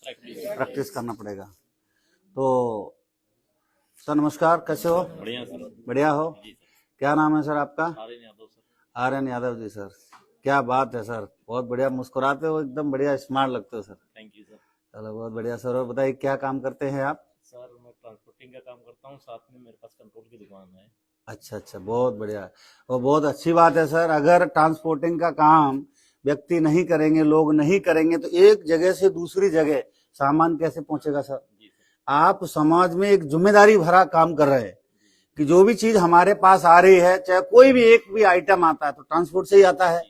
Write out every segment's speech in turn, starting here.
Practice करना पड़ेगा। तो सर नमस्कार, कैसे हो? बढ़िया सर। बढ़िया हो? जी सर। क्या नाम है सर आपका? आर्यन यादव सर। आर्यन यादव जी। सर क्या बात है सर, बहुत बढ़िया, मुस्कुराते हो एकदम बढ़िया, स्मार्ट लगते हो सर। Thank you sir. चलो बहुत बढ़िया सर। और बताइए क्या काम करते हैं आप? सर मैं ट्रांसपोर्टिंग का काम करता हूँ, साथ में मेरे पास कंट्रोल की दुकान है। अच्छा अच्छा, बहुत बढ़िया। और बहुत अच्छी बात है सर। अगर ट्रांसपोर्टिंग का काम व्यक्ति नहीं करेंगे, लोग नहीं करेंगे, तो एक जगह से दूसरी जगह सामान कैसे पहुंचेगा सर? जी सर। आप समाज में एक जिम्मेदारी भरा काम कर रहे हैं कि जो भी चीज हमारे पास आ रही है, चाहे कोई भी एक भी आइटम आता है तो ट्रांसपोर्ट से ही आता है।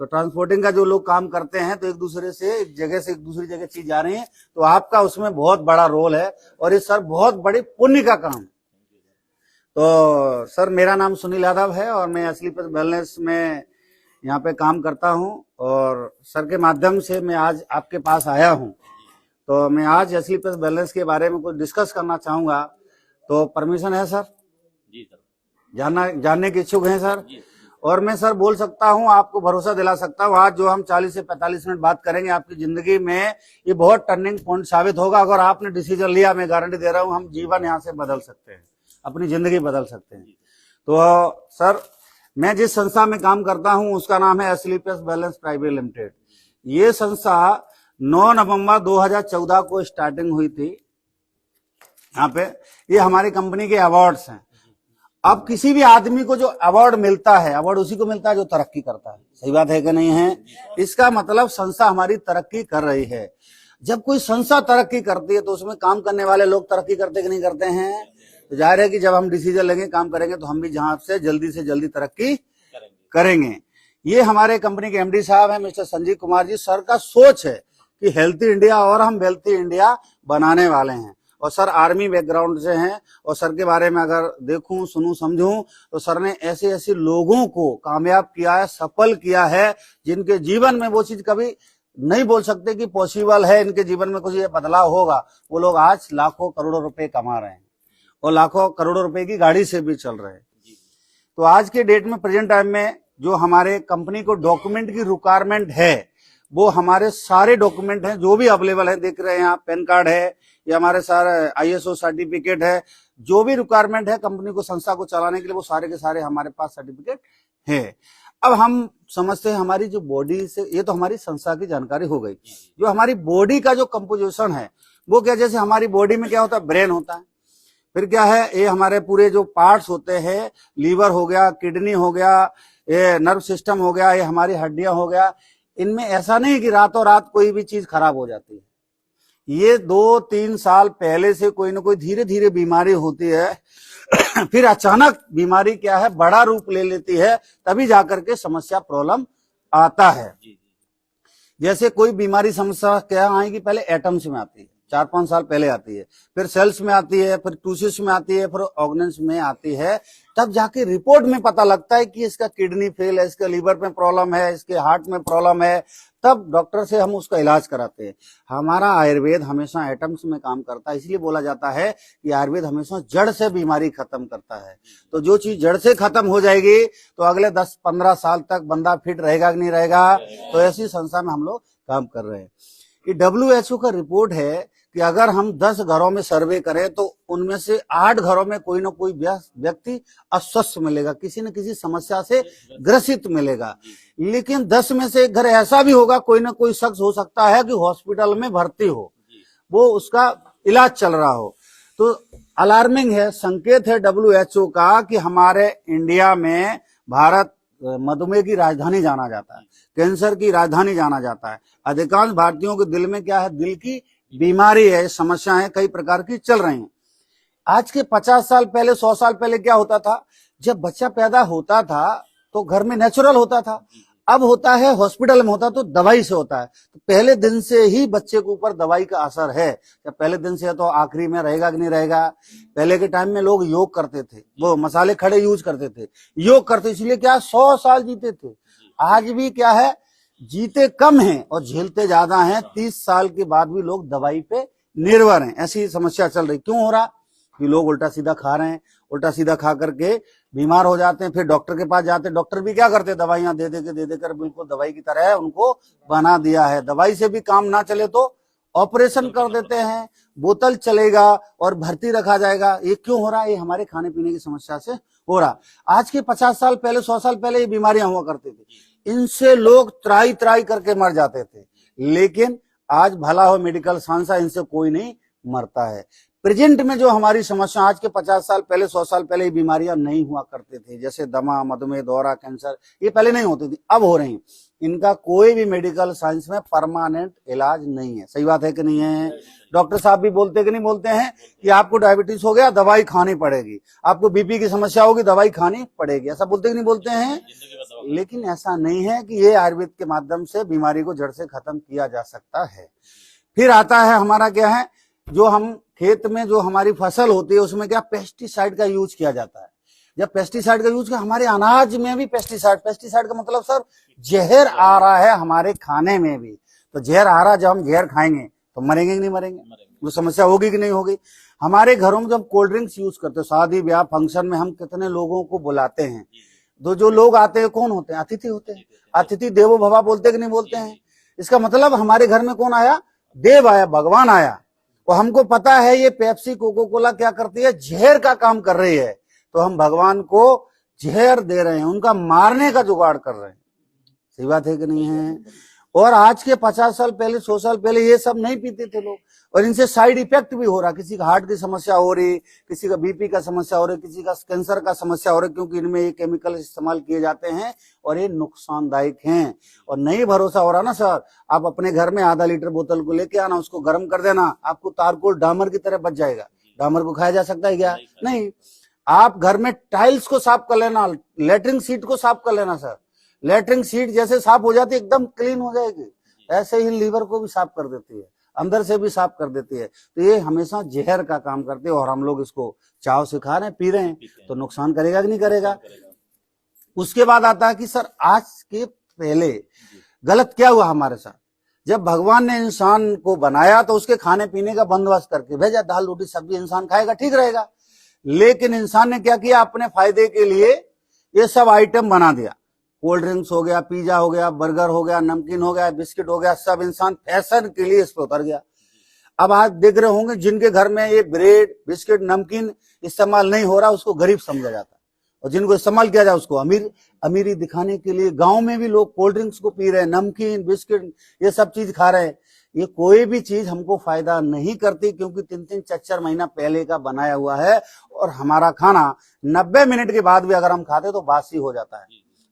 तो ट्रांसपोर्टिंग का जो लोग काम करते हैं, तो एक दूसरे से एक जगह से एक दूसरी जगह चीज जा रही है, तो आपका उसमें बहुत बड़ा रोल है और ये सर बहुत बड़ी पुण्य का काम है। तो सर मेरा नाम सुनील यादव है और मैं असली प्लस वेलनेस में यहाँ पे काम करता हूँ और सर के माध्यम से मैं आज आपके पास आया हूँ। तो मैं आज असली प्लस वेलनेस के बारे में कुछ डिस्कस करना चाहूंगा, तो परमिशन है सर? जी सर। जानने के इच्छुक हैं सर? जी। और मैं सर बोल सकता हूं, आपको भरोसा दिला सकता हूं, आज जो हम 40 से 45 मिनट बात करेंगे आपकी जिंदगी में, ये बहुत टर्निंग पॉइंट साबित होगा। अगर आपने डिसीजन लिया, मैं गारंटी दे रहा हूं, हम जीवन यहां से बदल सकते हैं, अपनी जिंदगी बदल सकते हैं। तो सर मैं जिस संस्था में काम करता हूं उसका नाम है असली प्लस वेलनेस प्राइवेट लिमिटेड। ये संस्था 9 नवंबर 2014 को स्टार्टिंग हुई थी। यहाँ पे ये हमारी कंपनी के अवार्ड्स हैं। अब किसी भी आदमी को जो अवार्ड मिलता है, अवार्ड उसी को मिलता है जो तरक्की करता है। सही बात है कि नहीं है? इसका मतलब संस्था हमारी तरक्की कर रही है। जब कोई संस्था तरक्की करती है तो उसमें काम करने वाले लोग तरक्की करते कि नहीं करते हैं? तो जाहिर है कि जब हम डिसीजन लेंगे, काम करेंगे, तो हम भी जहां से जल्दी तरक्की करेंगे। ये हमारे कंपनी के एमडी साहब हैं, मिस्टर संजीव कुमार जी। सर का सोच है कि हेल्थी इंडिया और हम वेल्थी इंडिया बनाने वाले हैं। और सर आर्मी बैकग्राउंड से हैं और सर के बारे में अगर देखूं, सुनूं, समझूं, तो सर ने ऐसे ऐसे लोगों को कामयाब किया है, सफल किया है, जिनके जीवन में वो चीज कभी नहीं बोल सकते कि पॉसिबल है, इनके जीवन में कुछ ये बदलाव होगा। वो लोग आज लाखों करोड़ों रुपए कमा रहे हैं और लाखों करोड़ों रुपए की गाड़ी से भी चल रहे हैं। तो आज के डेट में, प्रेजेंट टाइम में, जो हमारे कंपनी को डॉक्यूमेंट की रिक्वायरमेंट है, वो हमारे सारे डॉक्यूमेंट हैं जो भी अवेलेबल है, देख रहे हैं आप, पैन कार्ड है, ये हमारे सारे ISO सर्टिफिकेट है, जो भी रिक्वायरमेंट है कंपनी को, संस्था को चलाने के लिए, वो सारे के सारे हमारे पास सर्टिफिकेट है। अब हम समझते हैं हमारी जो बॉडी से, ये तो हमारी संस्था की जानकारी हो गई। जो हमारी बॉडी का जो कंपोजिशन है वो क्या, जैसे हमारी बॉडी में क्या होता है, ब्रेन होता है, फिर क्या है, ये हमारे पूरे जो पार्ट्स होते हैं, लीवर हो गया, किडनी हो गया, ये नर्व सिस्टम हो गया, ये हमारी हड्डियां हो गया। इनमें ऐसा नहीं कि रातों रात कोई भी चीज खराब हो जाती है। ये 2-3 साल पहले से कोई ना कोई धीरे धीरे बीमारी होती है फिर अचानक बीमारी क्या है, बड़ा रूप ले लेती है, तभी जाकर के समस्या, प्रॉब्लम आता है। जैसे कोई बीमारी, समस्या क्या आएगी, पहले एटम्स में आती है, 4-5 साल पहले आती है, फिर सेल्स में आती है, फिर टूसिस में आती है, फिर ऑर्गन्स में आती है, तब जाके रिपोर्ट में पता लगता है कि इसका किडनी फेल है, इसके लीवर में प्रॉब्लम है, इसके हार्ट में प्रॉब्लम है, तब डॉक्टर से हम उसका इलाज कराते हैं। हमारा आयुर्वेद हमेशा एटम्स में काम करता है, इसलिए बोला जाता है कि आयुर्वेद हमेशा जड़ से बीमारी खत्म करता है। तो जो चीज जड़ से खत्म हो जाएगी तो अगले 10-15 साल तक बंदा फिट रहेगा कि नहीं रहेगा। तो ऐसी संस्था में हम लोग काम कर रहे हैं। ये WHO का रिपोर्ट है कि अगर हम 10 घरों में सर्वे करें तो उनमें से 8 घरों में कोई ना कोई व्यक्ति अस्वस्थ मिलेगा, किसी न किसी समस्या से ग्रसित मिलेगा। लेकिन 10 में से एक घर ऐसा भी होगा, कोई ना कोई शख्स हो सकता है कि हॉस्पिटल में भर्ती हो, वो उसका इलाज चल रहा हो। तो अलार्मिंग है, संकेत है WHO का कि हमारे इंडिया में, भारत मधुमेह की राजधानी जाना जाता है, कैंसर की राजधानी जाना जाता है। अधिकांश भारतीयों के दिल में क्या है, दिल की बीमारी है, समस्याएं कई प्रकार की चल रही हैं। आज के 50 साल पहले, 100 साल पहले क्या होता था, जब बच्चा पैदा होता था तो घर में नेचुरल होता था, अब होता है हॉस्पिटल में होता तो दवाई से होता है। तो पहले दिन से ही बच्चे के ऊपर दवाई का असर है। जब पहले दिन से है तो आखिरी में रहेगा कि नहीं रहेगा। पहले के टाइम में लोग योग करते थे, वो मसाले खड़े यूज करते थे, योग करते, इसलिए क्या 100 साल जीते थे। आज भी क्या है, जीते कम हैं और झेलते ज्यादा हैं। 30 साल के बाद भी लोग दवाई पे निर्भर हैं। ऐसी समस्या चल रही। क्यों हो रहा कि लोग उल्टा सीधा खा रहे हैं, उल्टा सीधा खा करके बीमार हो जाते हैं, फिर डॉक्टर के पास जाते हैं। डॉक्टर भी क्या करते हैं, दवाइयां दे देकर बिल्कुल दवाई की तरह उनको बना दिया है। दवाई से भी काम ना चले तो ऑपरेशन कर देते हैं, बोतल चलेगा और भर्ती रखा जाएगा। ये क्यों हो रहा है? ये हमारे खाने पीने की समस्या से हो रहा। आज के 50 साल पहले, 100 साल पहले ये बीमारियां हुआ करती थी, इनसे लोग त्राई त्राई करके मर जाते थे। लेकिन आज भला हो मेडिकल साइंस, इनसे कोई नहीं मरता है। प्रेजेंट में जो हमारी समस्या, आज के 50 साल पहले, 100 साल पहले ये बीमारियां नहीं हुआ करते थे, जैसे दमा, मधुमेह, दौरा, कैंसर, ये पहले नहीं होती थी, अब हो रही। इनका कोई भी मेडिकल साइंस में परमानेंट इलाज नहीं है। सही बात है कि नहीं है? डॉक्टर साहब भी बोलते कि नहीं बोलते हैं कि आपको डायबिटीज हो गया, दवाई खानी पड़ेगी, आपको बीपी की समस्या होगी, दवाई खानी पड़ेगी, ऐसा बोलते कि नहीं बोलते हैं? लेकिन ऐसा नहीं है कि ये आयुर्वेद के माध्यम से बीमारी को जड़ से खत्म किया जा सकता है। फिर आता है हमारा क्या है, जो हम खेत में जो हमारी फसल होती है उसमें क्या पेस्टिसाइड का यूज किया जाता है। जब पेस्टिसाइड का यूज किया, हमारे अनाज में भी पेस्टिसाइड का मतलब सर जहर आ रहा है हमारे खाने में भी। तो जहर आ रहा है, जब हम जहर खाएंगे तो मरेंगे कि नहीं मरेंगे? वो समस्या होगी कि नहीं होगी? हमारे घरों में जब कोल्ड ड्रिंक्स यूज करते हैं, शादी ब्याह फंक्शन में हम कितने लोगों को बुलाते हैं, तो जो लोग आते हैं कौन होते हैं? अतिथि होते हैं। अतिथि देवो भव बोलते कि नहीं बोलते हैं? इसका मतलब हमारे घर में कौन आया? देव आया, भगवान आया। और हमको पता है ये पेप्सी, कोको कोला क्या करती है? जहर का काम कर रही है। तो हम भगवान को जहर दे रहे हैं, उनका मारने का जुगाड़ कर रहे हैं। सही बात है कि नहीं है? और आज के 50 साल पहले, 100 साल पहले ये सब नहीं पीते थे लोग, और इनसे साइड इफेक्ट भी हो रहा। किसी का हार्ट की समस्या हो रही, किसी का बीपी का समस्या हो रही, किसी का कैंसर का समस्या हो रही, क्योंकि इनमें ये केमिकल इस्तेमाल किए जाते हैं और ये नुकसानदायक हैं। और नहीं भरोसा हो रहा ना सर, आप अपने घर में आधा लीटर बोतल को लेके आना, उसको गर्म कर देना, आपको तारकोल डामर की तरह बच जाएगा। डामर को खाया जा सकता है क्या? नहीं। आप घर में टाइल्स को साफ कर लेना, लेटरिन सीट को साफ कर लेना सर, लेटरिन सीट जैसे साफ हो जाती है एकदम क्लीन हो जाएगी, ऐसे ही लीवर को भी साफ कर देती है, अंदर से भी साफ कर देती है। तो ये हमेशा जहर का काम करते हैं और हम लोग इसको चाव से खा रहे हैं, पी रहे हैं, तो नुकसान करेगा कि नहीं करेगा? उसके बाद आता है कि सर आज के पहले गलत क्या हुआ हमारे साथ? जब भगवान ने इंसान को बनाया तो उसके खाने पीने का बंदोबस्त करके भेजा, दाल रोटी सब्जी इंसान खाएगा, ठीक रहेगा। लेकिन इंसान ने क्या किया? अपने फायदे के लिए ये सब आइटम बना दिया। कोल्ड ड्रिंक्स हो गया, पिज्जा हो गया, बर्गर हो गया, नमकीन हो गया, बिस्किट हो गया, सब इंसान फैशन के लिए इस पर उतर गया। अब आज देख रहे होंगे जिनके घर में ये ब्रेड, बिस्किट, नमकीन इस्तेमाल नहीं हो रहा, उसको गरीब समझा जाता है, और जिनको इस्तेमाल किया जाए उसको अमीर। अमीरी दिखाने के लिए गांव में भी लोग कोल्ड ड्रिंक्स को पी रहे हैं, नमकीन, बिस्किट, ये सब चीज खा रहे हैं। ये कोई भी चीज हमको फायदा नहीं करती, क्योंकि 3-3, 4-4 महीना पहले का बनाया हुआ है। और हमारा खाना 90 मिनट के बाद भी अगर हम खाते तो बासी हो जाता है।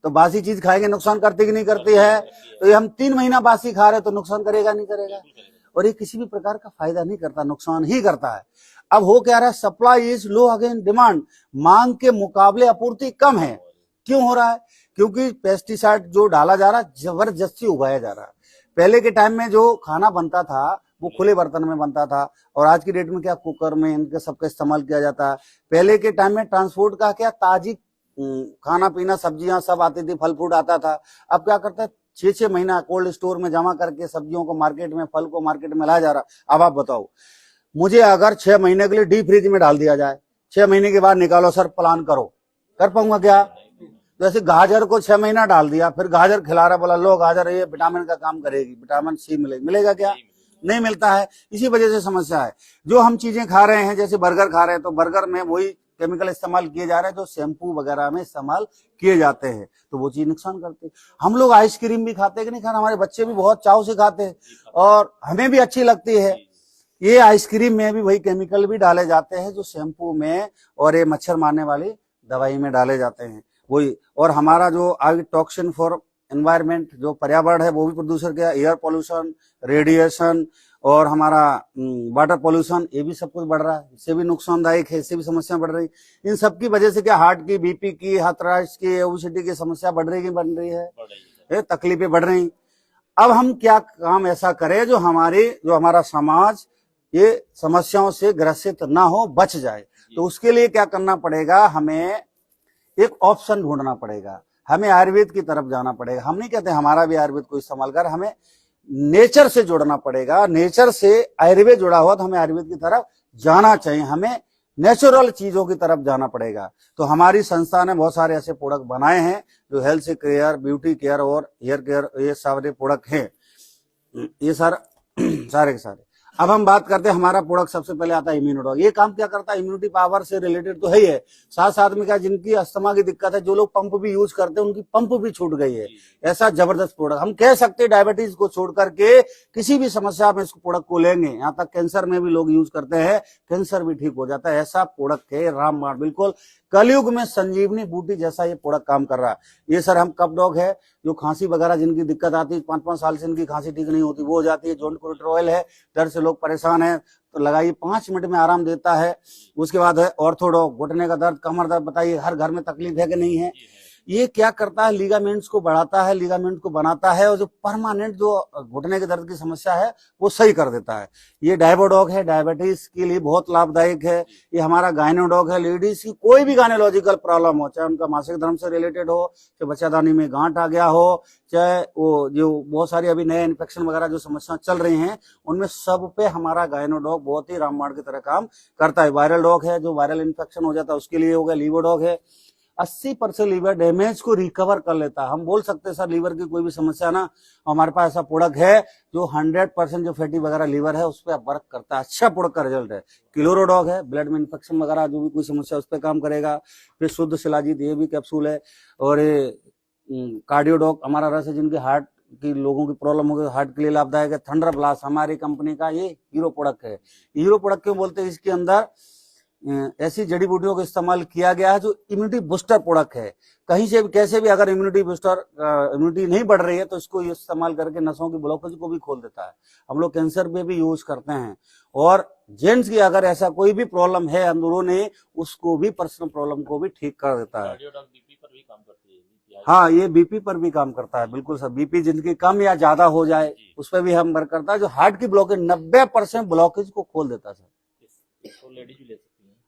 तो बासी चीज खाएंगे, नुकसान करती कि नहीं करती है? तो ये हम 3 महीना बासी खा रहे तो नुकसान करेगा नहीं करेगा? और ये किसी भी प्रकार का फायदा नहीं करता, नुकसान ही करता है। अब हो क्या रहा है? Supply is low again demand, मांग के मुकाबले आपूर्ति कम है। क्यों हो रहा है? क्योंकि पेस्टिसाइड जो डाला जा रहा है जबरदस्ती उगाया जा रहा है। पहले के टाइम में जो खाना बनता था वो खुले बर्तन में बनता था, और आज की डेट में क्या कुकर में इनके सबका इस्तेमाल किया जाता है। पहले के टाइम में ट्रांसपोर्ट का क्या, ताजी खाना पीना सब्जियां सब आती थी, फल फ्रूट आता था। अब क्या करता है? 6-6 महीना कोल्ड स्टोर में जमा करके सब्जियों को मार्केट में, फल को मार्केट में लाया जा रहा। अब आप बताओ, मुझे अगर 6 महीने के लिए डीप फ्रिज में डाल दिया जाए, 6 महीने के बाद निकालो सर, प्लान करो, कर पाऊंगा क्या? जैसे गाजर को 6 महीना डाल दिया, फिर गाजर खिला रहा, बोला लो गाजर ये विटामिन का काम करेगी, विटामिन सी मिलेगा क्या? नहीं मिलता है। इसी वजह से समस्या है। जो हम चीजें खा रहे हैं, जैसे बर्गर खा रहे हैं, तो बर्गर में वही केमिकल इस्तेमाल किए जा रहे हैं जो शैम्पू वगैरह में इस्तेमाल किए जाते हैं, तो वो चीज नुकसान करते हैं। हम लोग आइसक्रीम भी खाते हैं कि नहीं खाना? हमारे बच्चे भी बहुत चाव से खाते हैं और हमें भी अच्छी लगती है। ये आइसक्रीम में भी वही केमिकल भी डाले जाते हैं जो शैम्पू में और ये मच्छर मारने वाली दवाई में डाले जाते हैं वही। और हमारा जो आगे टॉक्सिन फॉर एनवायरमेंट, जो पर्यावरण है वो भी प्रदूषण किया, एयर पोल्यूशन, रेडिएशन और हमारा वाटर पोल्यूशन, ये भी सब कुछ बढ़ रहा है। इससे भी नुकसानदायक है, इससे भी समस्या बढ़ रही। इन सब की वजह से क्या हार्ट की, बीपी की, हाथराइटिस की, ओबेसिटी की समस्या बढ़ रही है, तकलीफें बढ़ रही। अब हम क्या काम ऐसा करें जो हमारा समाज ये समस्याओं से ग्रसित ना हो, बच जाए? तो उसके लिए क्या करना पड़ेगा? हमें एक ऑप्शन ढूंढना पड़ेगा, हमें आयुर्वेद की तरफ जाना पड़ेगा। हम नहीं कहते हमारा भी आयुर्वेद को इस्तेमाल कर, हमें नेचर से जुड़ना पड़ेगा। नेचर से आयुर्वेद जुड़ा हुआ तो हमें आयुर्वेद की तरफ जाना चाहिए, हमें नेचुरल चीजों की तरफ जाना पड़ेगा। तो हमारी संस्था ने बहुत सारे ऐसे प्रोडक्ट बनाए हैं जो हेल्थ केयर, ब्यूटी केयर और हेयर केयर, ये सारे प्रोडक्ट हैं, ये सारे के सारे। अब हम बात करते हैं हमारा प्रोडक्ट सबसे पहले आता है इम्यूनोडॉग। ये काम क्या करता है, इम्यूनिटी पावर से रिलेटेड तो है ही है, साथ साथ में क्या, जिनकी अस्थमा की दिक्कत है, जो लोग पंप भी यूज करते हैं उनकी पंप भी छूट गई है। ऐसा जबरदस्त प्रोडक्ट हम कह सकते हैं, डायबिटीज को छोड़ करके किसी भी समस्या में इस प्रोडक्ट को लेंगे, यहाँ तक कैंसर में भी लोग यूज करते हैं, कैंसर भी ठीक हो जाता है। ऐसा प्रोडक्ट है रामबाण, बिल्कुल कलयुग में संजीवनी बूटी जैसा ये प्रोडक्ट काम कर रहा है। ये सर हम कप डॉग है, जो खांसी वगैरह जिनकी दिक्कत आती है, 5-5 साल से इनकी खांसी ठीक नहीं होती, वो हो जाती है। जॉइंट क्रूटर ऑयल है, दर्द से लोग परेशान है तो लगाइए, 5 मिनट में आराम देता है। उसके बाद है ऑर्थोडॉग, घुटने का दर्द, कमर दर्द, बताइए हर घर में तकलीफ है कि नहीं है। ये क्या करता है, लिगामेंट्स को बढ़ाता है, लिगामेंट को बनाता है, और जो परमानेंट जो घुटने के दर्द की समस्या है वो सही कर देता है। ये डायबोडॉग है, डायबिटीज के लिए बहुत लाभदायक है। ये हमारा गायनोडॉग है, लेडीज की कोई भी गायनोलॉजिकल प्रॉब्लम हो, चाहे उनका मासिक धर्म से रिलेटेड हो, चाहे बच्चादानी में गांठ आ गया हो, चाहे वो जो बहुत सारी अभी नए इन्फेक्शन वगैरह जो समस्याएं चल रही हैं, उनमें सब पे हमारा गायनोडॉग बहुत ही रामबाण की तरह काम करता है। वायरल डॉग है, जो वायरल इन्फेक्शन हो जाता है उसके लिए हो गया। लीवोडॉग है, 80% लीवर डैमेज को रिकवर कर लेता है। हम बोल सकते हैं सर लीवर की कोई भी समस्या ना, हमारे पास ऐसा प्रोडक्ट है जो 100% जो फैटी वगैरह लीवर है उस पर वर्क करता है, अच्छा प्रोडक्ट का रिजल्ट है। क्लोरोडॉग है, ब्लड में इन्फेक्शन वगैरह जो भी कोई समस्या उस पर काम करेगा। फिर शुद्ध शिलाजीत, ये भी कैप्सूल है। और ये कार्डियोडॉग हमारा रस है, जिनके हार्ट की लोगों की प्रॉब्लम हो गई, हार्ट के लिए लाभदायक है। थंडर ब्लास्ट हमारी कंपनी का ये हीरो प्रोडक्ट है। हीरो प्रोडक्ट क्यों बोलते हैं, इसके अंदर ऐसी जड़ी बूटियों का इस्तेमाल किया गया है जो इम्यूनिटी बूस्टर प्रोडक्ट है। कहीं से भी कैसे भी अगर इम्यूनिटी बूस्टर इम्यूनिटी नहीं बढ़ रही है तो इसको इस्तेमाल करके नसों की ब्लॉकेज को भी खोल देता है। हम लोग कैंसर पे भी यूज करते हैं। और जेंट्स की अगर ऐसा कोई भी प्रॉब्लम है अंदरूनी, उसको भी पर्सनल प्रॉब्लम को भी ठीक कर देता है। कार्डियोडॉग बीपी पर भी काम करती है। हाँ, ये बीपी पर भी काम करता है, बिल्कुल सर। बीपी जिनकी कम या ज्यादा हो जाए उस पर भी हम वर्क करता है। जो हार्ट की ब्लॉकेज 90% ब्लॉकेज को खोल देता है सर। तो लेडीज भी ले सकती हैं।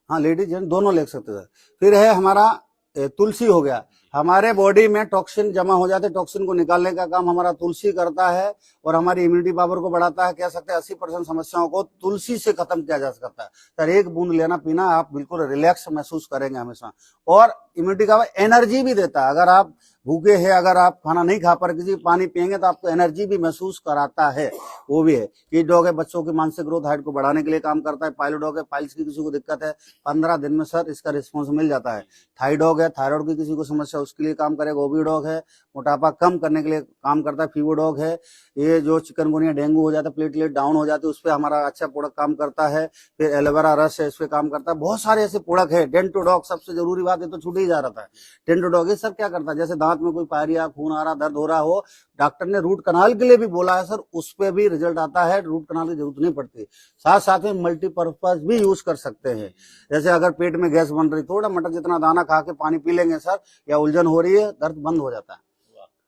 हाँ, लेडीज जेंट्स दोनों ले सकते हैं। फिर है हमारा तुलसी हो गया। हमारे बॉडी में टॉक्सिन जमा हो जाते, टॉक्सिन को निकालने का काम हमारा तुलसी करता है और हमारी इम्यूनिटी पावर को बढ़ाता है। कह सकते हैं 80% समस्याओं को तुलसी से खत्म किया जा सकता है। सर एक बूंद लेना पीना, आप बिल्कुल रिलैक्स महसूस करेंगे हमेशा। और इम्यूनिटी का एनर्जी भी देता है। अगर आप भूखे हैं, अगर आप खाना नहीं खा पर किसी पानी पियेंगे तो आपको एनर्जी भी महसूस कराता है, वो भी है। ये डॉग है, बच्चों की मानसिक ग्रोथ हाइट को बढ़ाने के लिए काम करता है। पाइलो डॉग है, पाइल्स की किसी को दिक्कत है, 15 दिन में सर इसका रिस्पॉन्स मिल जाता है। थाई डॉग है, थायराइड की किसी को समस्या उसके लिए काम करेगा। ओबी डॉग है, मोटापा कम करने के लिए काम करता है। फीवर डॉग है, ये जो चिकनगुनिया डेंगू हो जाता है, प्लेटलेट डाउन हो जाती है, उस पर हमारा अच्छा प्रोडक्ट काम करता है। फिर एलोवेरा रस है, इस पे काम करता है। बहुत सारे ऐसे प्रोडक्ट है। डेंटो डॉग, सबसे जरूरी बात है तो छूट ही जा रहा था। डेंटो डॉग ये सर क्या करता है, जैसे दांत में कोई पायरिया, खून आ रहा, दर्द हो रहा हो, डॉक्टर ने रूट कनाल के लिए भी बोला है सर, उस पे भी रिजल्ट आता है, रूट कनाल की जरूरत नहीं पड़ती। साथ साथ में मल्टीपर्पज भी यूज कर सकते हैं। जैसे अगर पेट में गैस बन रही, थोड़ा मटर जितना दाना खा के पानी पी लेंगे सर, या उलझन हो रही है, दर्द बंद हो जाता है।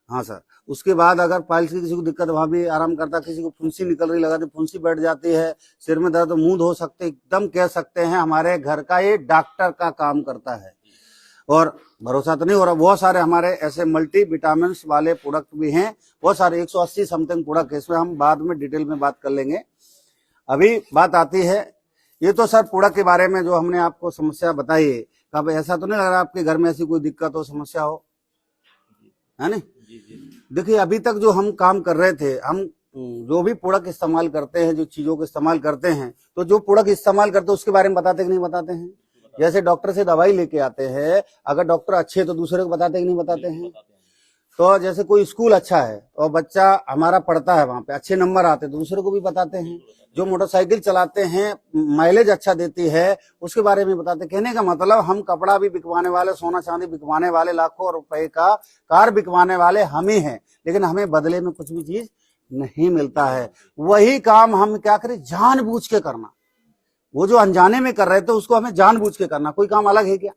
हाँ सर। उसके बाद अगर पाइल्स की किसी को दिक्कत, वहां भी आराम करता है। किसी को फुंसी निकल रही, लगाती फुंसी बैठ जाती है, सिर में दर्द, मूंद हो सकते, एकदम कह सकते हैं हमारे घर का ये डॉक्टर का काम करता है। और भरोसा तो नहीं हो रहा, बहुत सारे हमारे ऐसे मल्टी विटामिन वाले प्रोडक्ट भी हैं, बहुत सारे 180 समथिंग प्रोडक्ट है। इसमें हम बाद में डिटेल में बात कर लेंगे। अभी बात आती है, ये तो सर प्रोडक्ट के बारे में जो हमने आपको समस्या बताई है। कब ऐसा तो नहीं लग रहा आपके घर में ऐसी कोई दिक्कत हो, समस्या हो, है नहीं? देखिए अभी तक जो हम काम कर रहे थे, हम जो भी प्रोडक्ट इस्तेमाल करते हैं, जो चीजों को इस्तेमाल करते हैं, तो जो प्रोडक्ट इस्तेमाल करते हैं उसके बारे में बताते कि नहीं बताते हैं? जैसे डॉक्टर से दवाई लेके आते हैं, अगर डॉक्टर अच्छे तो दूसरे को बताते कि नहीं बताते हैं? तो जैसे कोई स्कूल अच्छा है और बच्चा हमारा पढ़ता है, वहां पे अच्छे नंबर आते हैं तो दूसरे को भी बताते हैं। जो मोटरसाइकिल चलाते हैं, माइलेज अच्छा देती है, उसके बारे में बताते। कहने का मतलब हम कपड़ा भी बिकवाने वाले, सोना चांदी बिकवाने वाले, लाखों रुपए का कार बिकवाने वाले हम ही हैं, लेकिन हमें बदले में कुछ भी चीज नहीं मिलता है। वही काम हम क्या करें, जानबूझ के करना। वो जो अनजाने में कर रहे थे उसको हमें जानबूझ के करना। कोई काम अलग है क्या?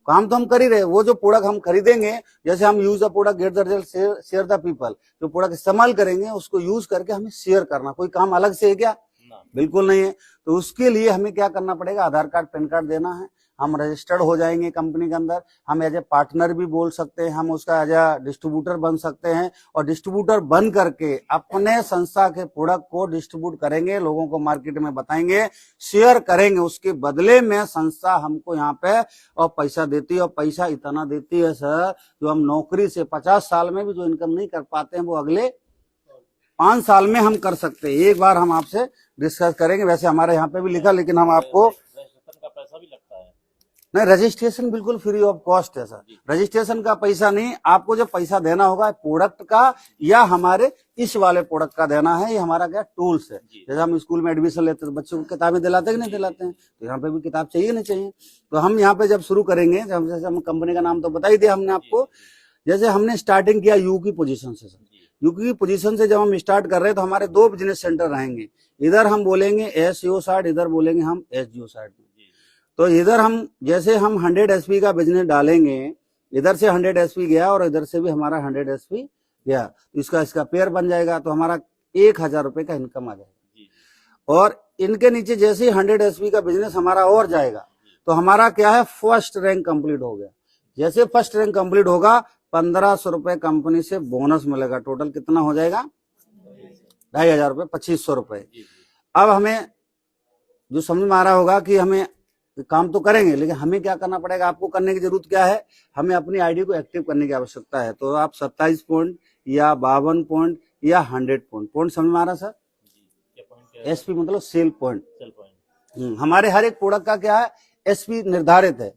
काम तो हम कर ही रहे। वो जो प्रोडक्ट हम खरीदेंगे, जैसे हम use the product get the result share the people, जो प्रोडक्ट इस्तेमाल करेंगे उसको यूज करके हमें शेयर करना। कोई काम अलग से है क्या? बिल्कुल नहीं है। तो उसके लिए हमें क्या करना पड़ेगा, आधार कार्ड, पैन कार्ड देना है। हम रजिस्टर्ड हो जाएंगे कंपनी के अंदर। हम एज ए पार्टनर भी बोल सकते हैं, हम उसका एज ए डिस्ट्रीब्यूटर बन सकते हैं। और डिस्ट्रीब्यूटर बन करके अपने संस्था के प्रोडक्ट को डिस्ट्रीब्यूट करेंगे, लोगों को मार्केट में बताएंगे, शेयर करेंगे। उसके बदले में संस्था हमको यहाँ पे और पैसा देती है। और पैसा इतना देती है सर, जो हम नौकरी से 50 साल में भी जो इनकम नहीं कर पाते हैं, वो अगले 5 साल में हम कर सकते हैं। एक बार हम आपसे डिस्कस करेंगे, वैसे हमारे यहाँ पे भी लिखा, लेकिन हम आपको रजिस्ट्रेशन का पैसा भी लगता है? नहीं, रजिस्ट्रेशन बिल्कुल फ्री ऑफ कॉस्ट है सर। रजिस्ट्रेशन का पैसा नहीं, आपको जो पैसा देना होगा प्रोडक्ट का या हमारे इस वाले प्रोडक्ट का देना है। ये हमारा क्या टूल्स है। जैसे हम स्कूल में एडमिशन लेते हैं तो बच्चों को किताबें दिलाते हैं कि नहीं दिलाते हैं, तो यहाँ पे भी किताब चाहिए नहीं चाहिए। तो हम यहाँ पे जब शुरू करेंगे, जैसे हम कंपनी का नाम तो बता ही दिया हमने आपको, जैसे हमने स्टार्टिंग किया यू की पोजीशन से सर। यू की पोजीशन से जब हम स्टार्ट कर रहे हैं तो हमारे 2 बिजनेस सेंटर रहेंगे। इधर हम बोलेंगे SEO साइड, इधर बोलेंगे हम SGO साइड में। तो इधर हम जैसे हम 100 SP का बिजनेस डालेंगे, इधर से 100 SP गया और इधर से भी हमारा 100 SP गया, तो इसका पेयर बन जाएगा, तो हमारा 1000 रुपए का इनकम आ जाएगा। और इनके नीचे जैसे ही 100 SP का बिजनेस हमारा और जाएगा तो हमारा क्या है, फर्स्ट रैंक कंप्लीट हो गया। जैसे फर्स्ट रैंक कंप्लीट होगा 1500 रुपए कंपनी से बोनस मिलेगा। टोटल कितना हो जाएगा, 2500 रुपए, 2500 रुपए। अब हमें जो समझ में आ रहा होगा कि हमें काम तो करेंगे, लेकिन हमें क्या करना पड़ेगा, आपको करने की जरूरत क्या है, हमें अपनी आईडी को एक्टिव करने की आवश्यकता है। तो आप 27 पॉइंट या 52 पॉइंट या 100 पॉइंट समझ में आ रहा सर? SP मतलब सेल पॉइंट। हमारे हर एक प्रोडक्ट का क्या है, SP निर्धारित है।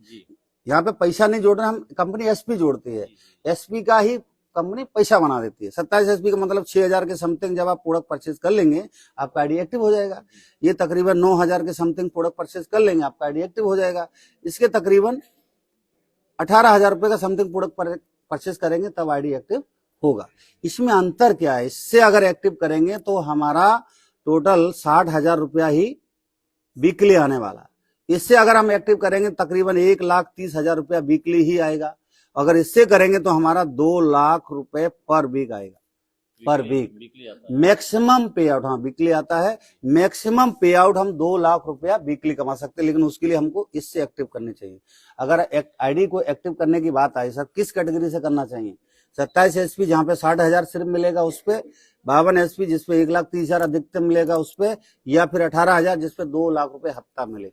यहाँ पे पैसा नहीं जोड़ रहे हम, कंपनी SP जोड़ती है। SP का ही कंपनी पैसा बना देती है। 27 SP का मतलब 6000 के समथिंग जब आप प्रोडक्ट परचेज कर लेंगे आपका आईडी एक्टिव हो जाएगा। ये तकरीबन 9000 के समथिंग प्रोडक्ट परचेज कर लेंगे आपका आईडी एक्टिव हो जाएगा। इसके तकरीबन 18000 रुपए का समथिंग प्रोडक्ट परचेज करेंगे तब आईडी एक्टिव होगा। इसमें अंतर क्या है, इससे अगर एक्टिव करेंगे तो हमारा टोटल 60,000 रुपया ही वीकली आने वाला। इससे अगर हम एक्टिव करेंगे तकरीबन 1,30,000 रुपया वीकली ही आएगा। अगर इससे करेंगे तो हमारा 2 लाख रुपए पर वीक आएगा, पर वीक मैक्सिमम पे आउट। हाँ वीकली आता है, मैक्सिमम पे आउट हम 2 लाख रुपया वीकली कमा सकते हैं, लेकिन उसके लिए हमको इससे एक्टिव करनी चाहिए। अगर आईडी को एक्टिव करने की बात आई सर, किस कैटेगरी से करना चाहिए, 27 SP जहाँ पे 60,000 सिर्फ मिलेगा उस पे, 52 SP जिसपे 1,30,000 अधिकतम मिलेगा उस पे, या फिर 18,000 जिसपे 2 लाख रुपए हफ्ता मिले।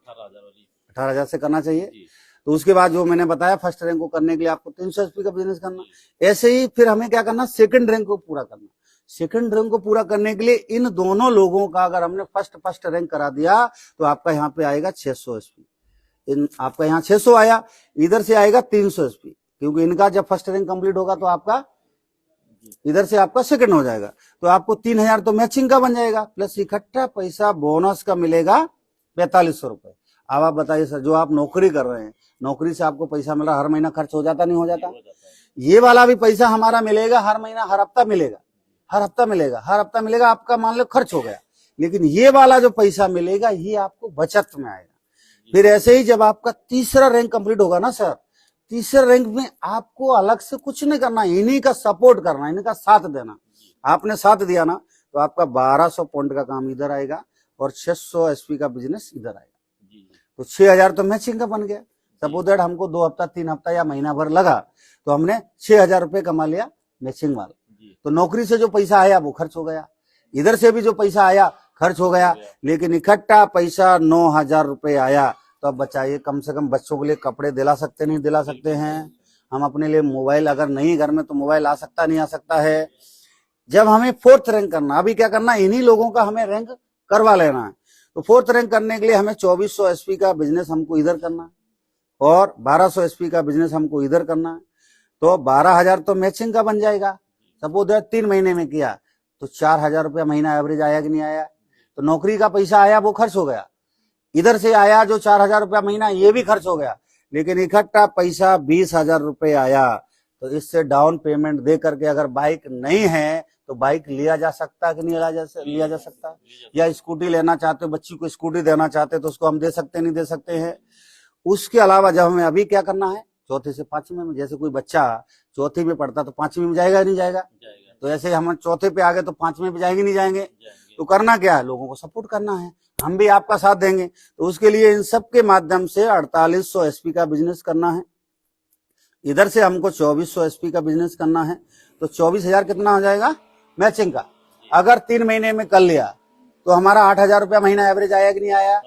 18,000 से करना चाहिए। तो उसके बाद जो मैंने बताया, फर्स्ट रैंक को करने के लिए आपको 300 SP का बिजनेस करना। ऐसे ही फिर हमें क्या करना, सेकंड रैंक को पूरा करना। सेकंड रैंक को पूरा करने के लिए इन दोनों लोगों का अगर हमने फर्स्ट रैंक करा दिया तो आपका यहाँ पे आएगा 600 SP। आपका यहाँ 600 आया, इधर से आएगा 300 SP, क्योंकि इनका जब फर्स्ट रैंक कंप्लीट होगा तो आपका इधर से आपका सेकंड हो जाएगा। तो आपको 3000 तो मैचिंग का बन जाएगा, प्लस इकट्ठा पैसा बोनस का मिलेगा 4500 रुपए। अब आप बताइए सर, जो आप नौकरी कर रहे हैं, नौकरी से आपको पैसा मिल रहा, हर महीना खर्च हो जाता नहीं हो जाता? ये वाला भी पैसा हमारा मिलेगा हर महीना, हर हफ्ता मिलेगा, हर हफ्ता मिलेगा, हर हफ्ता मिलेगा। आपका मान लो खर्च हो गया, लेकिन ये वाला जो पैसा मिलेगा ये आपको बचत में आएगा। फिर ऐसे ही जब आपका तीसरा रैंक कंप्लीट होगा ना सर, तीसरे रैंक में आपको अलग से कुछ नहीं करना, इन्हीं का सपोर्ट करना, इन्हीं का साथ देना। आपने साथ दिया ना तो आपका 1200 पॉइंट का काम इधर आएगा और 600 SP का बिजनेस इधर आएगा। तो 6000 तो मैचिंग का बन गया। सपोज दैट हमको 2 हफ्ता 3 हफ्ता या महीना भर लगा तो हमने 6000 रुपए कमा लिया मैचिंग वाला। तो नौकरी से जो पैसा आया वो खर्च हो गया, इधर से भी जो पैसा आया खर्च हो गया, लेकिन इकट्ठा पैसा 9000 रुपए आया। तो अब बचाइए, कम से कम बच्चों के लिए कपड़े दिला सकते नहीं दिला सकते हैं, हम अपने लिए मोबाइल अगर नहीं घर में तो मोबाइल आ सकता नहीं आ सकता है। जब हमें 4th रैंक करना, अभी क्या करना, इन्हीं लोगों का हमें रैंक करवा लेना है। तो 4th रैंक करने के लिए हमें 2400 SP का बिजनेस हमको इधर करना और 1200 SP का बिजनेस हमको इधर करना है। तो 12,000 तो मैचिंग का बन जाएगा। सपोज 3 महीने में किया तो 4000 रुपया महीना एवरेज आया कि नहीं आया? तो नौकरी का पैसा आया वो खर्च हो गया, इधर से आया जो 4000 रुपया महीना ये भी खर्च हो गया, लेकिन इकट्ठा पैसा 20,000 रुपए आया। तो इससे डाउन पेमेंट दे करके अगर बाइक नहीं है तो बाइक लिया जा सकता है कि नहीं लिया जा सकता? या स्कूटी लेना चाहते हो, बच्ची को स्कूटी देना चाहते तो उसको हम दे सकते नहीं दे सकते हैं। उसके अलावा जब हमें अभी क्या करना है, 4th से 5वीं में, जैसे कोई बच्चा 4th में पढ़ता तो 5वीं में जाएगा नहीं जाएगा? तो ऐसे हम 4th पे आ गए तो 5वीं पे जाएंगे नहीं जाएंगे? तो करना क्या है, लोगों को सपोर्ट करना है, हम भी आपका साथ देंगे। तो उसके लिए इन सब के माध्यम से 4800 SP का बिजनेस करना है, इधर से हमको 2400 SP का बिजनेस करना है। तो 24,000 कितना हो जाएगा मैचिंग का। अगर 3 महीने में कर लिया तो हमारा 8,000 रुपया महीना एवरेज आया कि नहीं आया?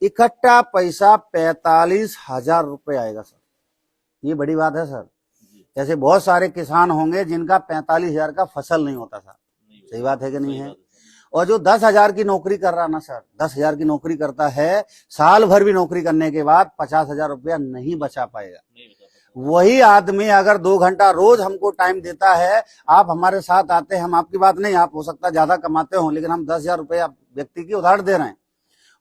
इकट्ठा पैसा 45,000 रुपए आएगा सर। ये बड़ी बात है सर। ऐसे बहुत सारे किसान होंगे जिनका 45,000 का फसल नहीं होता था, सही बात है कि नहीं सही है? बात है सर। और जो 10,000 की नौकरी कर रहा ना सर, 10,000 की नौकरी करता है, साल भर भी नौकरी करने के बाद 50,000 रुपया नहीं बचा पाएगा। नहीं बता पाता। वही आदमी अगर 2 घंटा रोज हमको टाइम देता है, आप हमारे साथ आते हैं, हम आपकी बात नहीं, आप हो सकता है ज्यादा कमाते हो, लेकिन हम 10,000 रुपया व्यक्ति की उधार दे रहे हैं।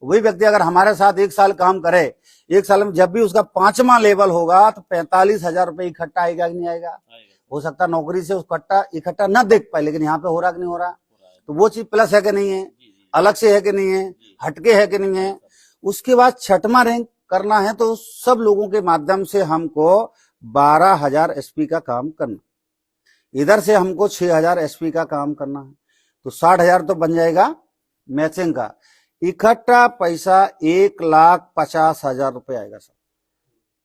वही व्यक्ति अगर हमारे साथ 1 साल काम करे, 1 साल में जब भी उसका 5वां लेवल होगा तो 45,000 रुपये इकट्ठा आएगा कि नहीं आएगा? आएगा। हो सकता है नौकरी से उसका इकट्ठा न देख पाए, लेकिन यहाँ पे हो रहा कि नहीं हो रहा? हो रहा है। तो वो चीज प्लस है कि नहीं है? जी जी अलग से है कि नहीं है? जी। हटके है कि नहीं है? उसके बाद 6वां रैंक करना है तो सब लोगों के माध्यम से हमको 12,000 एसपी का काम करना, इधर से हमको 6,000 एसपी का काम करना है, तो 60,000 तो बन जाएगा मैचिंग का। इकट्ठा पैसा 1,50,000 रुपये आएगा सर,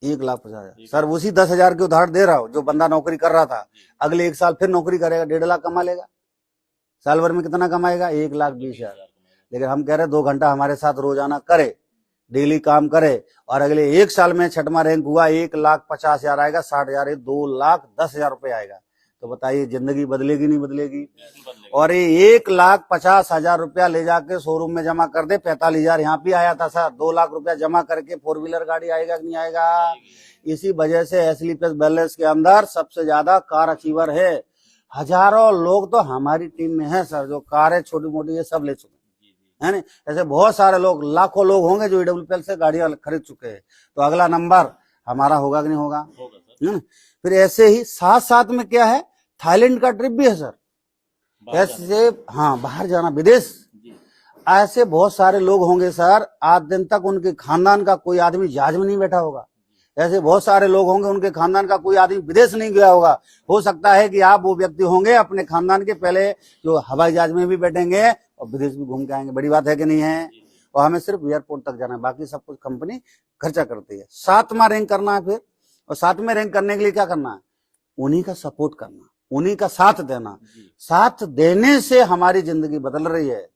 1,50,000। सर उसी 10,000 की उधार दे रहा हूं जो बंदा नौकरी कर रहा था, अगले 1 साल फिर नौकरी करेगा, 1.5 लाख कमा लेगा। साल भर में कितना कमाएगा? 1,20,000। लेकिन हम कह रहे 2 घंटा हमारे साथ रोजाना करे, डेली काम करे, और अगले 1 साल में 6वां रैंक हुआ, 1,50,000 आएगा, 60,000 2,10,000 रुपये आएगा। तो बताइए जिंदगी बदलेगी नहीं बदलेगी? बिल्कुल बदलेगा। और ये 1,50,000 रुपया ले जाके शोरूम में जमा कर दे, 45,000 यहाँ भी आया था सर, 2 लाख रुपया जमा करके 4 व्हीलर गाड़ी आएगा कि नहीं आएगा? इसी वजह से एसलीपीएस बैलेंस के अंदर सबसे ज्यादा कार अचीवर है। हजारों लोग तो हमारी टीम में है सर, जो कारें छोटी मोटी ये सब ले चुके हैं, है ना? ऐसे बहुत सारे लोग, लाखों लोग होंगे जो ईडब्ल्यूपीएल से गाड़ियां खरीद चुके हैं। तो अगला नंबर हमारा होगा कि नहीं होगा? होगा सर। है ना? फिर ऐसे ही साथ साथ में क्या है, थाईलैंड का ट्रिप भी है सर। बाहर जाना। ऐसे हाँ, बाहर जाना, विदेश। जी। ऐसे बहुत सारे लोग होंगे सर, आज दिन तक उनके खानदान का कोई आदमी जहाज में नहीं बैठा होगा। ऐसे बहुत सारे लोग होंगे, उनके खानदान का कोई आदमी विदेश नहीं गया होगा। हो सकता है कि आप वो व्यक्ति होंगे अपने खानदान के पहले जो हवाई जहाज में भी बैठेंगे और विदेश भी घूम के आएंगे। बड़ी बात है कि नहीं है? और हमें सिर्फ एयरपोर्ट तक जाना है, बाकी सब कुछ कंपनी खर्चा करती है। 7वां रैंक करना है फिर, और 7वें रैंक करने के लिए क्या करना है? उन्हीं का सपोर्ट करना, उन्हीं का साथ देना। साथ देने से हमारी जिंदगी बदल रही है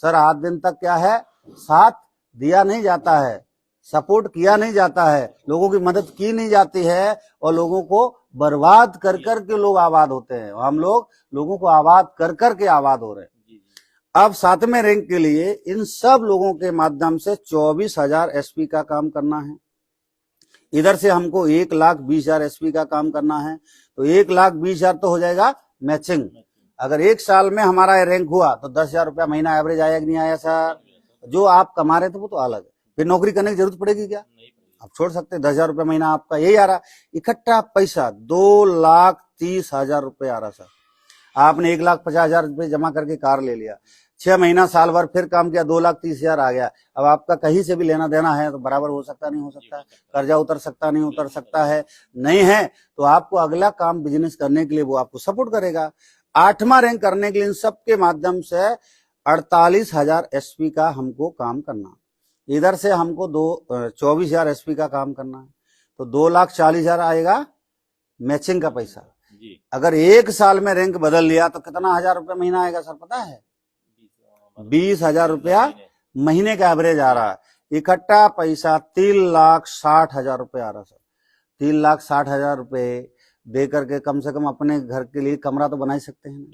सर। आज दिन तक क्या है, साथ दिया नहीं जाता है, सपोर्ट किया नहीं जाता है, लोगों की मदद की नहीं जाती है, और लोगों को बर्बाद कर कर के लोग आबाद होते हैं। हम लोग लोगों को आबाद कर कर के आबाद हो रहे हैं। अब 7वें रैंक के लिए इन सब लोगों के माध्यम से 24,000 एसपी का काम करना है। इधर से हमको 1,20,000 एसपी का काम करना है, तो 1,20,000 तो हो जाएगा मैचिंग। अगर 1 साल में हमारा रैंक हुआ तो 10,000 रुपया महीना एवरेज आया कि नहीं आया सर? जो आप कमा रहे थे वो तो अलग है, फिर नौकरी करने की जरूरत पड़ेगी क्या? आप छोड़ सकते हैं। 10,000 रुपया महीना आपका यही आ रहा। इकट्ठा पैसा 2,30,000 रुपये आ रहा सर। आपने 1,50,000 रुपये जमा करके कार ले लिया, 6 महीना साल भर फिर काम किया, 2,30,000 आ गया। अब आपका कहीं से भी लेना देना है तो बराबर हो सकता नहीं हो सकता, कर्जा उतर सकता नहीं उतर सकता है, नहीं है तो आपको अगला काम बिजनेस करने के लिए वो आपको सपोर्ट करेगा। 8वां रैंक करने के लिए इन सबके माध्यम से 48,000 एसपी का हमको काम करना। इधर से हमको 24,000 एसपी का काम करना है, तो 2,40,000 आएगा मैचिंग का पैसा। अगर 1 साल में रैंक बदल लिया तो कितना हजार रुपया महीना आएगा सर पता है? 20,000 रुपया महीने का एवरेज आ रहा है। इकट्ठा पैसा 3,60,000 रुपये आ रहा सर। 3,60,000 रुपये दे करके कम से कम अपने घर के लिए कमरा तो बना ही सकते हैं,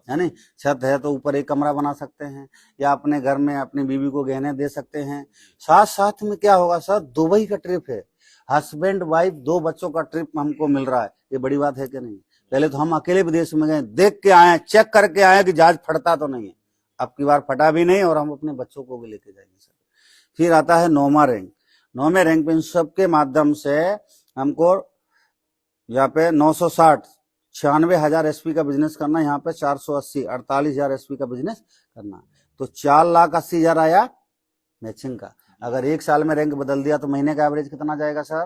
है नहीं? छत है तो ऊपर एक कमरा बना सकते हैं, या अपने घर में अपनी बीवी को गहने दे सकते हैं। साथ साथ में क्या होगा सर, दुबई का ट्रिप है, हस्बैंड वाइफ 2 बच्चों का ट्रिप हमको मिल रहा है। ये बड़ी बात है कि नहीं? पहले तो हम अकेले विदेश में गए, देख के आए, चेक करके आए कि जहाज फटता तो नहीं है। अब की बार फटा भी नहीं, और हम अपने बच्चों को भी लेके जाएंगे सर। फिर आता है 9वां रैंक। 9वें रैंक पे इन सबके माध्यम से हमको यहाँ पे 960 96,000 एसपी का बिजनेस करना, यहाँ पे 480 48,000 एसपी का बिजनेस करना, तो 4,80,000 आया मैचिंग का। अगर 1 साल में रैंक बदल दिया तो महीने का एवरेज कितना जाएगा सर?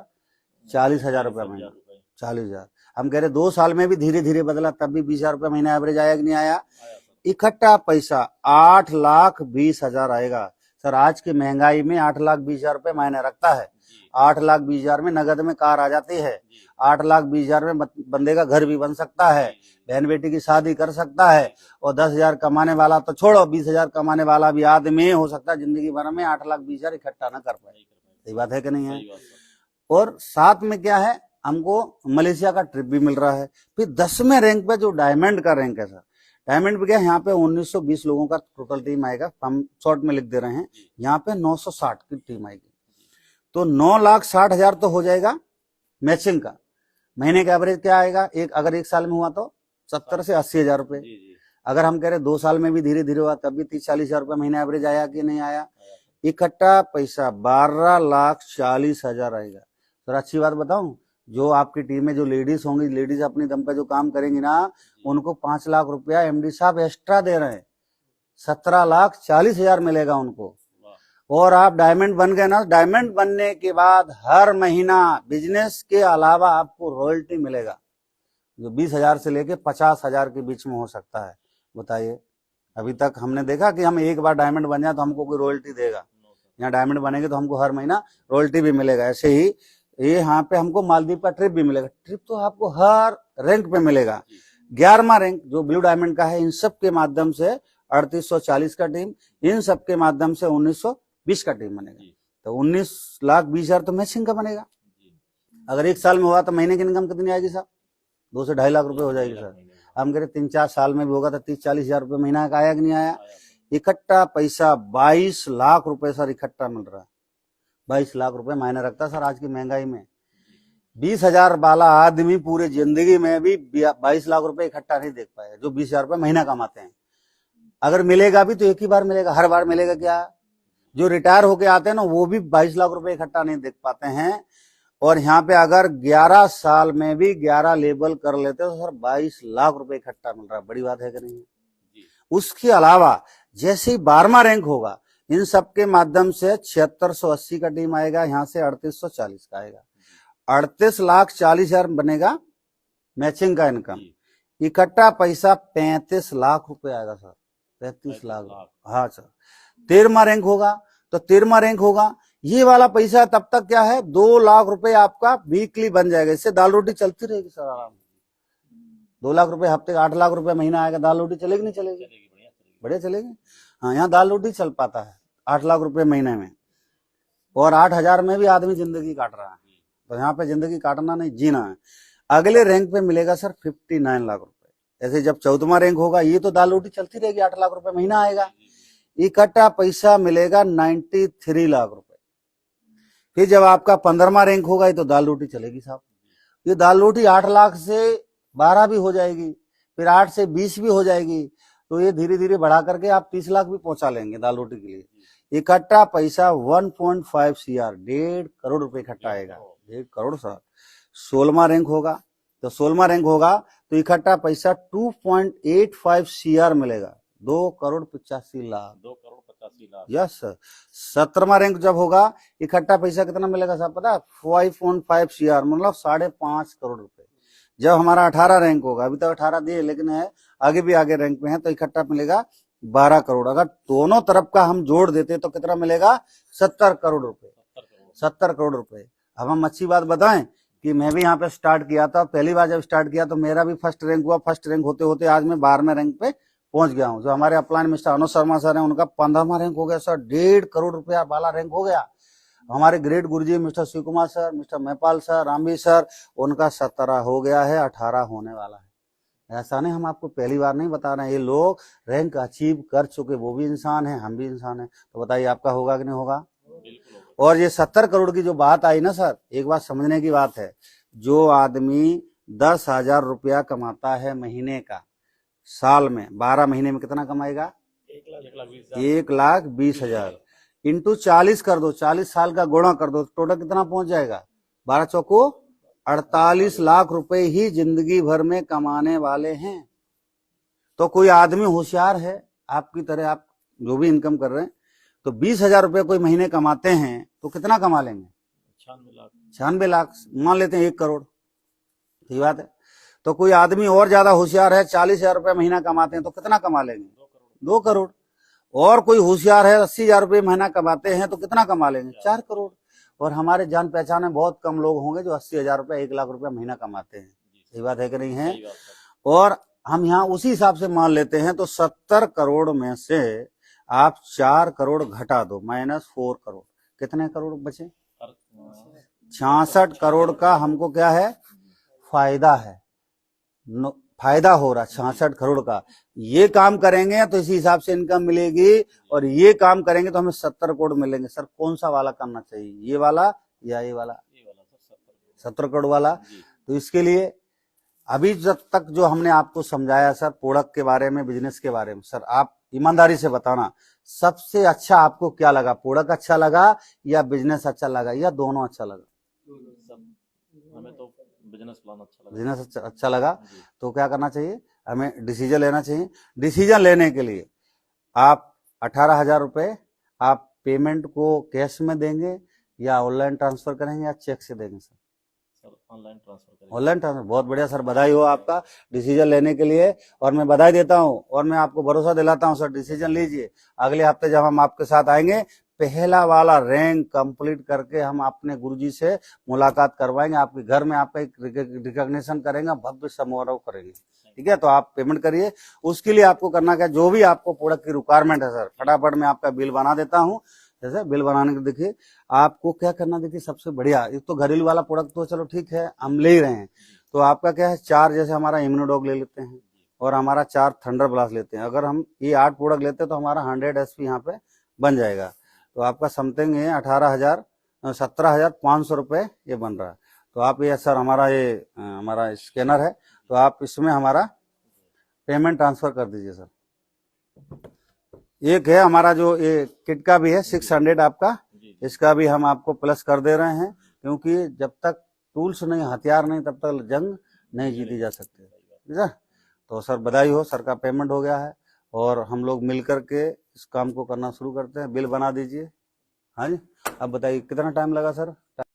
40,000 रुपया महीना। 40,000। हम कह रहे 2 साल में भी धीरे धीरे बदला, तब भी 20,000 रुपया महीना एवरेज आया कि नहीं आया? इकट्ठा पैसा 8,20,000 आएगा सर। आज की महंगाई में 8,20,000 रुपये मायने रखता है। 8,20,000 में नगद में कार आ जाती है, 8,20,000 में बंदे का घर भी बन सकता है, बहन बेटी की शादी कर सकता है, और 10,000 कमाने वाला तो छोड़ो, 20,000 कमाने वाला भी आदमी हो सकता है जिंदगी भर में 8,20,000 इकट्ठा ना कर पाए। सही बात है कि नहीं है? और साथ में क्या है, हमको मलेशिया का ट्रिप भी मिल रहा है। फिर 10वें रैंक पे जो डायमंड का रैंक है सर, डायमंड पे क्या है, यहाँ पे 1920 लोगों का टोटल टीम आएगा, हम शॉर्ट में लिख दे रहे हैं। यहाँ पे 960 की टीम आएगी, तो 9,60,000 तो हो जाएगा मैचिंग का। महीने का एवरेज क्या आएगा, अगर एक साल में हुआ तो 70 से 80,000 रुपए। अगर हम कह रहे 2 साल में भी धीरे धीरे हुआ तब भी 30-40,000 रुपए महीना एवरेज आया कि नहीं आया। इकट्ठा पैसा 12,40,000 आएगा। सर अच्छी बात बताऊं, जो आपकी टीम में जो लेडीज होंगी, लेडीज अपनी दम पे जो काम करेंगी ना, उनको 5 लाख रुपया एमडी साहब एक्स्ट्रा दे रहे हैं, 17,40,000 मिलेगा उनको। और आप डायमंड बन गए ना, डायमंड बनने के बाद हर महीना बिजनेस के अलावा आपको रॉयल्टी मिलेगा, जो 20,000 से लेके 50,000 के बीच में हो सकता है। बताइए, अभी तक हमने देखा कि हम एक बार डायमंड बन जाए तो हमको कोई रॉयल्टी देगा। यहाँ डायमंड बनेंगे तो हमको हर महीना रॉयल्टी भी मिलेगा। ऐसे ही ये यहाँ पे हमको मालदीव का ट्रिप भी मिलेगा। ट्रिप तो आपको हर रैंक पे मिलेगा। 11वां रैंक जो ब्लू डायमंड का है, इन सब के माध्यम से 3840 का टीम, इन सब के माध्यम से 1920 का टीम बनेगा। तो 19,20,000 तो मैचिंग का बनेगा। अगर एक साल में हुआ तो महीने की इनकम कितनी आएगी साहब, 2 से 2.5 लाख रुपए हो जाएगी सर। हम कह रहे 3-4 साल में भी होगा तो 30-40,000 रुपए महीना का आया कि नहीं आया। इकट्ठा पैसा 22 लाख रुपए सर इकट्ठा मिल रहा है। 22 लाख रुपए मायने रखता सर आज की महंगाई में। 20,000 वाला आदमी पूरे जिंदगी में भी 22 लाख रुपए इकट्ठा नहीं देख पाएगा, जो 20,000 रुपए महीना कमाते हैं। अगर मिलेगा भी तो एक ही बार मिलेगा, हर बार मिलेगा क्या। जो रिटायर होके आते हैं ना, वो भी 22 लाख रुपए इकट्ठा नहीं देख पाते हैं। और यहाँ पे अगर 11 साल में भी 11 लेबल कर लेते तो सर 22 लाख रुपए इकट्ठा मिल रहा है। बड़ी बात है कि नहीं। उसके अलावा जैसे ही 12वां रैंक होगा, इन सब के माध्यम से 7680 का टीम आएगा, यहाँ से 3840 का आएगा। 38,40,000 बनेगा मैचिंग का इनकम। इकट्ठा पैसा 35 लाख रुपए आएगा सर, 35 लाख। हाँ सर। 13वां रैंक होगा तो 13वां रैंक होगा, ये वाला पैसा तब तक क्या है, 2 लाख रुपए आपका वीकली बन जाएगा। इससे दाल रोटी चलती रहेगी सर आराम। 2 लाख रुपए हफ्ते का 8 लाख रुपए महीना आएगा। दाल रोटी चलेगी नहीं चलेगी, बढ़िया चलेगी। हाँ, यहाँ दाल रोटी चल पाता है 8 लाख रुपए महीने में, और 8,000 में भी आदमी जिंदगी काट रहा है। तो यहाँ पे जिंदगी काटना नहीं, जीना है। अगले रैंक पे मिलेगा सर 59 लाख रुपए। ऐसे जब 14वां रैंक होगा, ये तो दाल रोटी चलती रहेगी, 8 लाख रुपए महीना आएगा। इकट्ठा पैसा मिलेगा 93 लाख रुपए। फिर जब आपका 15वां रैंक होगा, ये तो दाल रोटी चलेगी साहब। ये दाल रोटी 8 लाख से 12 भी हो जाएगी, फिर 8 से 20 भी हो जाएगी। तो ये धीरे धीरे बढ़ा करके आप 30 लाख भी पहुंचा लेंगे दाल रोटी के लिए। इकट्ठा पैसा 1.5 CR, 1.5 करोड़ रुपए इकट्ठा आएगा। 1.5 करोड़ सर। 16वां रैंक होगा तो 16वां रैंक होगा तो इकट्ठा पैसा 2.85 CR मिलेगा, 2 करोड़ 85 लाख। 2 करोड़ 85 लाख। Yes sir. 17वां रैंक जब होगा, इकट्ठा पैसा कितना मिलेगा साहब पता है, 5.5 CR, मतलब 5.5 करोड़ रुपए। जब हमारा 18 रैंक होगा, अभी तक 18 दिए लेकिन है आगे भी आगे रैंक में है, तो इकट्ठा मिलेगा 12 करोड़। अगर दोनों तरफ का हम जोड़ देते तो कितना मिलेगा, 70 करोड़ रुपए। 70 करोड़ रुपए। अब हम अच्छी बात बताएं कि मैं भी यहाँ पे स्टार्ट किया था, पहली बार जब स्टार्ट किया तो मेरा भी फर्स्ट रैंक हुआ। फर्स्ट रैंक होते होते आज मैं 12वें रैंक पे पहुंच गया हूँ। जो हमारे upline mister Anuj Sharma sir हैं, उनका 15वां रैंक हो गया सर, 1.5 करोड़ रुपया वाला रैंक हो गया। हमारे great guruji mister Shiv Kumar sir, mister Maipal sir, Ramvi sir, उनका 17 हो गया है, 18 होने वाला है। ऐसा नहीं हम आपको पहली बार नहीं बता रहे हैं, ये लोग रैंक अचीव कर चुके, वो भी इंसान है, हम भी इंसान है। तो बताइए आपका होगा कि नहीं होगा। और ये 70 करोड़ की जो बात आई ना सर, एक बात समझने की बात है, जो आदमी 10,000 रुपया कमाता है महीने का, साल में 12 महीने में कितना कमाएगा, 1,20,000 इंटू 40 कर दो, 40 साल का गुणा कर दो, टोटल कितना पहुंच जाएगा, 12 चौको 48 लाख रुपए ही जिंदगी भर में कमाने वाले हैं। तो कोई आदमी होशियार है आपकी तरह, आप जो भी इनकम कर रहे हैं, तो 20,000 रुपए कोई महीने कमाते हैं तो कितना कमा लेंगे, 96 लाख। मान लेते हैं 1 करोड़, ठीक बात है। तो कोई आदमी और ज्यादा होशियार है, 40,000 रुपए महीना कमाते हैं तो कितना कमा लेंगे, 2 करोड़। और कोई होशियार है 80,000 रुपए महीना कमाते हैं तो कितना कमा लेंगे, 4 करोड़। और हमारे जान पहचान में बहुत कम लोग होंगे जो 80,000 रुपए 1 लाख रुपया महीना कमाते हैं। सही बात है कि नहीं है। और हम यहाँ उसी हिसाब से मान लेते हैं, तो 70 करोड़ में से आप 4 करोड़ घटा दो, -4 करोड़, कितने करोड़ बचे, 66 करोड़ का हमको क्या है, फायदा है। फायदा हो रहा है 66 करोड़ का। ये काम करेंगे तो इसी हिसाब से इनकम मिलेगी, और ये काम करेंगे तो हमें 70 करोड़ मिलेंगे। सर कौन सा वाला करना चाहिए, ये वाला या ये वाला? ये वाला सर 70 करोड़ वाला। जी। तो इसके लिए अभी तक जो हमने आपको समझाया सर प्रोडक्ट के बारे में, बिजनेस के बारे में, सर आप ईमानदारी से बताना सबसे अच्छा आपको क्या लगा? प्रोडक्ट अच्छा लगा या बिजनेस अच्छा लगा या दोनों अच्छा लगा? सब हमें तो बिजनेस प्लान अच्छा लगा। बिजनेस अच्छा लगा। जी। तो क्या करना चाहिए, हमें डिसीजन लेना चाहिए। डिसीजन लेने के लिए आप 18,000 रुपये आप पेमेंट को कैश में देंगे या ऑनलाइन ट्रांसफर करेंगे या चेक से देंगे? सर ऑनलाइन ट्रांसफर करेंगे। Online transfer. बहुत बढ़िया सर, बधाई हो आपका डिसीजन लेने के लिए, और मैं बधाई देता हूं और मैं आपको भरोसा दिलाता हूं सर, डिसीजन लीजिए। अगले हफ्ते जब हम आपके साथ आएंगे, पहला वाला रैंक कंप्लीट करके हम अपने गुरुजी से मुलाकात करवाएंगे, आपके घर में आपका एक रिकॉग्निशन करेंगे, भव्य समारोह करेंगे। ठीक है, तो आप पेमेंट करिए। उसके लिए आपको करना क्या, जो भी आपको प्रोडक्ट की रिक्वायरमेंट है सर, फटाफट मैं आपका बिल बना देता हूँ। जैसे बिल बनाने के देखिए आपको क्या करना, देखिए सबसे बढ़िया, एक तो घरेलू वाला प्रोडक्ट तो चलो ठीक है हम ले ही रहे हैं, तो आपका क्या है, 4 जैसे हमारा इम्यूनोडॉग ले लेते हैं और हमारा 4 थंडर ब्लास्ट लेते हैं। अगर हम ये 8 प्रोडक्ट लेते हैं तो हमारा 100 SP यहाँ पे बन जाएगा। तो आपका समथिंग ये 17,500 रुपये ये बन रहा है। तो आप ये सर हमारा ये हमारा स्कैनर है, तो आप इसमें हमारा पेमेंट ट्रांसफर कर दीजिए सर। एक है हमारा जो ये किट का भी है 600 आपका, इसका भी हम आपको प्लस कर दे रहे हैं, क्योंकि जब तक टूल्स नहीं, हथियार नहीं, तब तक जंग नहीं जीती जा सकती। ठीक है, तो सर बधाई हो, सर का पेमेंट हो गया है और हम लोग मिल करके इस काम को करना शुरू करते हैं। बिल बना दीजिए। हाँ जी, अब बताइए कितना टाइम लगा सर?